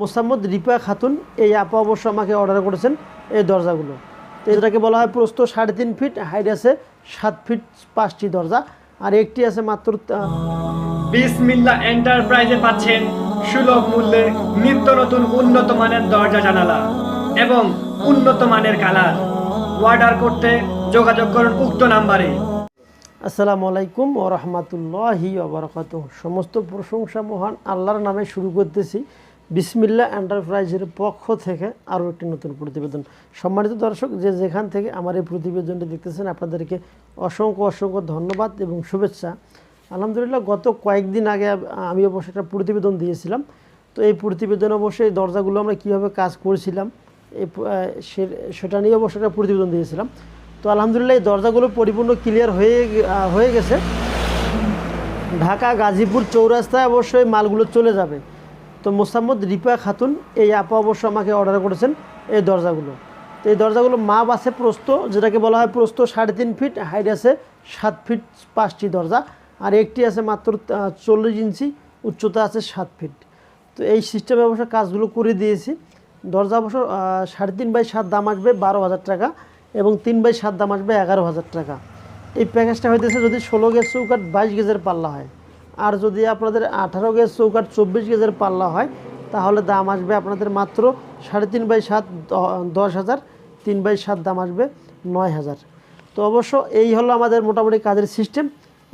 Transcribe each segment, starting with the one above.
মোসাম্মদ রিপা খাতুন এই আপা অবশ্য আমাকে অর্ডার করেছেন এই দরজাগুলো। তো এটাকে বলা হয় প্রস্থ 3.5 ফিট, হাইট আছে 7 ফিট 5টি দরজা, আর একটি আছে মাত্র। বিসমিল্লাহ এন্টারপ্রাইজে পাচ্ছেন সুলভ মূল্যে নিত্য নতুন উন্নত মানের দরজা জানালা এবং উন্নত মানের কালার। অর্ডার করতে যোগাযোগ করুন উক্ত নাম্বারে। আসসালামু আলাইকুম ওয়া রাহমাতুল্লাহি ওয়া বারাকাতুহু। সমস্ত প্রশংসা মহান আল্লাহর নামে শুরু করতেছি। বিসমিল্লাহ এন্টারপ্রাইজের পক্ষ থেকে আরও একটি নতুন প্রতিবেদন। সম্মানিত দর্শক, যে যেখান থেকে আমার এই প্রতিবেদনটি দেখতেছেন, আপনাদেরকে অসংখ্য অসংখ্য ধন্যবাদ এবং শুভেচ্ছা। আলহামদুলিল্লাহ, গত কয়েকদিন আগে আমি অবশ্যই একটা প্রতিবেদন দিয়েছিলাম। তো এই প্রতিবেদন অবশ্যই দরজাগুলো আমরা কীভাবে কাজ করেছিলাম সেটা নিয়ে অবশ্যই একটা প্রতিবেদন দিয়েছিলাম। তো আলহামদুলিল্লাহ, এই দরজাগুলো পরিপূর্ণ ক্লিয়ার হয়ে গেছে। ঢাকা গাজীপুর চৌরাস্তায় অবশ্যই মালগুলো চলে যাবে। তো মোসাম্মদ রিপা খাতুন এই আপা অবশ্য আমাকে অর্ডার করেছেন এই দরজাগুলো। তো এই দরজাগুলো মাপ আছে প্রস্থ, যেটাকে বলা হয় প্রস্থ 3.5 ফিট, হাইট আছে 7 ফিট 5টি দরজা, আর একটি আছে মাত্র 40 ইঞ্চি, উচ্চতা আছে 7 ফিট। তো এই সিস্টেমে অবশ্য কাজগুলো করে দিয়েছি। দরজা অবশ্য 3.5 বাই 7 দাম আসবে 12,000 টাকা এবং 3 বাই 7 দাম আসবে 11,000 টাকা। এই প্যাকেজটা হইতেছে যদি 16 গেজ চৌকাঠ 22 গেজের পাল্লা হয়, আর যদি আপনাদের 18 গেজ চৌকাঠ 24 গেজের পাল্লা হয়, তাহলে দাম আসবে আপনাদের মাত্র 3.5 বাই 7 10,000, 3 বাই 7 দাম আসবে 9,000। তো অবশ্য এই হলো আমাদের মোটামুটি কাজের সিস্টেম।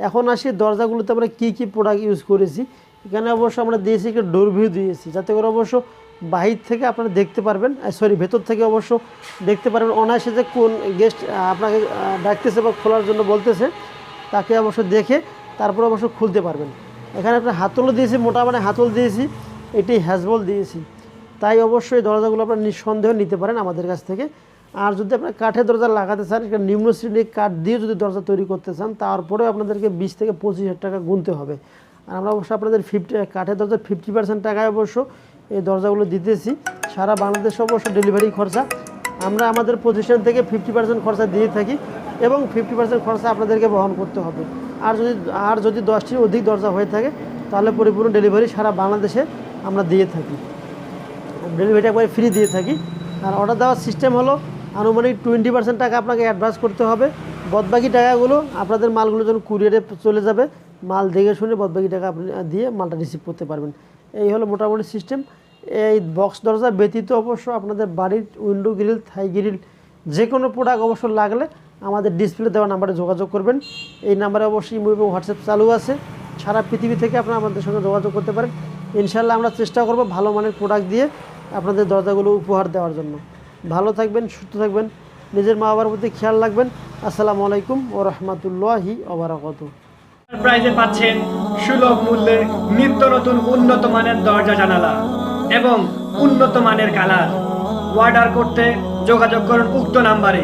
এখন আসি দরজাগুলোতে আমরা কী কী প্রোডাক্ট ইউজ করেছি। এখানে অবশ্য আমরা দিয়েছি একটা ডোর ভিউ দিয়েছি, যাতে করে অবশ্য বাহির থেকে আপনারা দেখতে পারবেন, ভেতর থেকে অবশ্য দেখতে পারবেন অনায়াসে যে কোন গেস্ট আপনাকে ডাকতেছে বা খোলার জন্য বলতেছে, তাকে অবশ্য দেখে তারপর অবশ্য খুলতে পারবেন। এখানে একটা হাতলও দিয়েছি, মোটা মানে হাতল দিয়েছি, এটি হ্যাজবল দিয়েছি। তাই অবশ্যই দরজাগুলো আপনারা নিঃসন্দেহ নিতে পারেন আমাদের কাছ থেকে। আর যদি আপনার কাঠের দরজা লাগাতে চান, নিম্ন শ্রেণীর কাঠ দিয়ে যদি দরজা তৈরি করতে চান, তারপরেও আপনাদেরকে 20 থেকে 25,000 টাকা গুনতে হবে। আর আমরা অবশ্য আপনাদের কাঠের দরজার 50% টাকায় অবশ্য এই দরজাগুলো দিতেছি। সারা বাংলাদেশে অবশ্য ডেলিভারি খরচা আমরা আমাদের প্রতিষ্ঠান থেকে 50% খরচা দিয়ে থাকি এবং 50% খরচা আপনাদেরকে বহন করতে হবে। আর যদি 10টির অধিক দরজা হয়ে থাকে, তাহলে পরিপূর্ণ ডেলিভারি সারা বাংলাদেশে আমরা দিয়ে থাকি। ডেলিভারিটা একবারে ফ্রি দিয়ে থাকি। আর অর্ডার দেওয়ার সিস্টেম হলো আনুমানিক 20% টাকা আপনাকে অ্যাডভান্স করতে হবে। বাদবাকি টাকাগুলো আপনাদের মালগুলো যখন কুরিয়ারে চলে যাবে, মাল দেখে শুনে বাদবাকি টাকা আপনি দিয়ে মালটা রিসিভ করতে পারবেন। এই হলো মোটামুটি সিস্টেম। এই বক্স দরজা ব্যতীত অবশ্য আপনাদের বাড়ির উইন্ডো গ্রিল, থাই গ্রিল, যে কোনো প্রোডাক্ট অবশ্য লাগলে আমাদের ডিসপ্লে দেওয়া নাম্বারে যোগাযোগ করবেন। এই নাম্বারে অবশ্যই ইমো এবং হোয়াটসঅ্যাপ চালু আছে। সারা পৃথিবী থেকে আপনারা আমাদের সঙ্গে যোগাযোগ করতে পারেন। ইনশাআল্লাহ আমরা চেষ্টা করব ভালো মানের প্রোডাক্ট দিয়ে আপনাদের দরজাগুলো উপহার দেওয়ার জন্য। ভালো থাকবেন, সুস্থ থাকবেন, নিজের মা বাবার প্রতি খেয়াল রাখবেন। আসসালামু আলাইকুম ওয়া রাহমাতুল্লাহি ওয়া বারাকাতুহু। প্রাইজে পাচ্ছেন সুলভ মূল্যে নিত্য নতুন উন্নত মানের দরজা জানালা এবং উন্নত মানের কালার। অর্ডার করতে যোগাযোগ করুন উক্ত নাম্বারে।